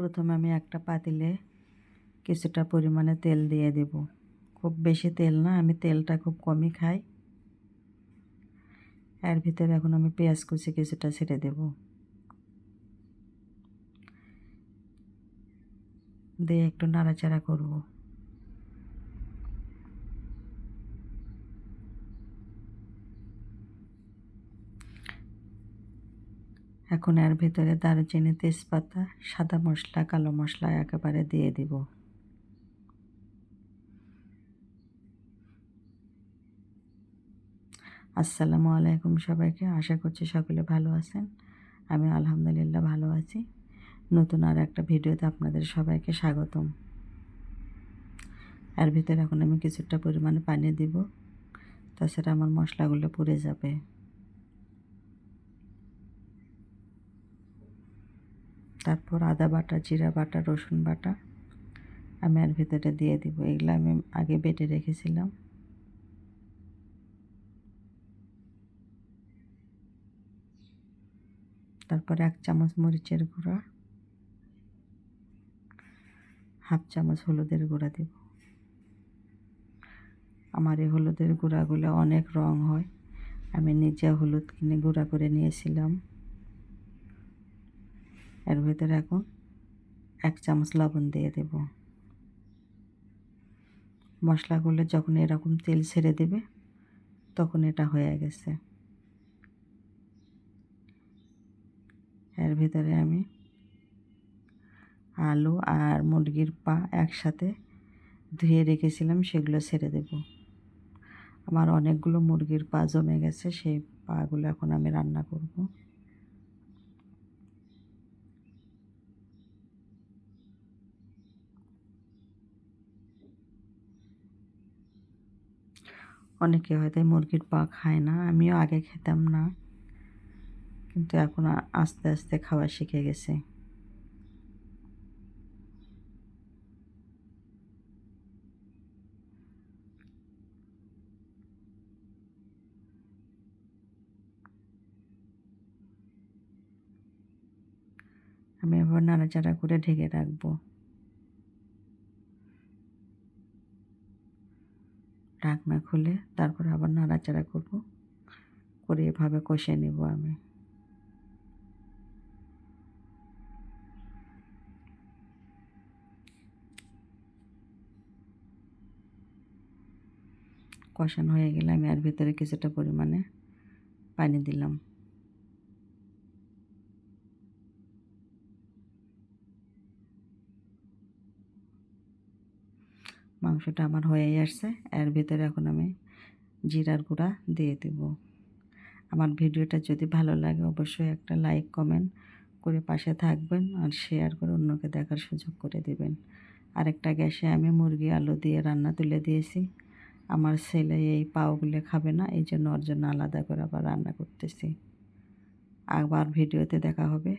প্রথমে আমি একটা পাতিলে কিছুটা পরিমাণে তেল দিয়ে দেব। খুব বেশি তেল না, আমি তেলটা খুব কমই খাই। এর ভিতরে এখন আমি পেঁয়াজ কুচি কিছুটা ছেড়ে দেব, দিয়ে একটু নাড়াচাড়া করব। এখন এর ভিতরে দারুচিনি, তেজপাতা, সাদা মশলা, কালো মশলা একেবারে দিয়ে দিব। আসসালামু আলাইকুম সবাইকে, আশা করছি সকলে ভালো আছেন। আমি আলহামদুলিল্লাহ ভালো আছি। নতুন আর একটা ভিডিওতে আপনাদের সবাইকে স্বাগতম। এর ভিতরে এখন আমি কিছুটা পরিমাণে পানি দিব, তাছাড়া আমার মশলাগুলো পুড়ে যাবে। তারপর আদা বাটা, জিরা বাটা, রসুন বাটা আমি এর ভিতরে দিয়ে দিব। এগুলো আমি আগে বেটে রেখেছিলাম। তারপর 1 চামচ মরিচের গুঁড়া, হাফ চামচ হলুদের গুঁড়া দিব। আমার এই হলুদের গুঁড়াগুলো অনেক রং হয়, আমি নিজে হলুদ কিনে গুঁড়া করে নিয়েছিলাম। এর ভিতরে এখন 1 চামচ লবণ দিয়ে দেব। মশলাগুলো যখন এরকম তেল ছেড়ে দেবে তখন এটা হয়ে গেছে। এর ভিতরে আমি আলু আর মুরগির পা একসাথে ধুয়ে রেখেছিলাম, সেগুলো ছেড়ে দেব। আমার অনেকগুলো মুরগির পা জমে গেছে, সেই পাগুলো এখন আমি রান্না করব। অনেকে হয়তো মুরগির পা খায় না, আমিও আগে খেতাম না, কিন্তু এখন আস্তে আস্তে খাওয়া শিখে গেছে। আমি এবার নাড়াচাড়া করে ঢেকে রাখবো। ঢাকনা খুলে তারপর আবার নাড়াচাড়া করব, করে এভাবে কষে নেব আমি। কষানো হয়ে গেলে আমি এর ভিতরে কিছুটা পরিমাণে পানি দিলাম। মাংসটা আমার হয়েই আসছে। এর ভিতরে এখন আমি জিরার গুঁড়া দিয়ে দেব। আমার ভিডিওটা যদি ভালো লাগে অবশ্যই একটা লাইক কমেন্ট করে পাশে থাকবেন, আর শেয়ার করে অন্যকে দেখার সুযোগ করে দেবেন। আরেকটা গ্যাসে আমি মুরগি আলু দিয়ে রান্না তুলে দিয়েছি। আমার ছেলে এই পাওগুলো খাবে না, এই জন্য ওর জন্য আলাদা করে আবার রান্না করতেছি। আবার ভিডিওতে দেখা হবে।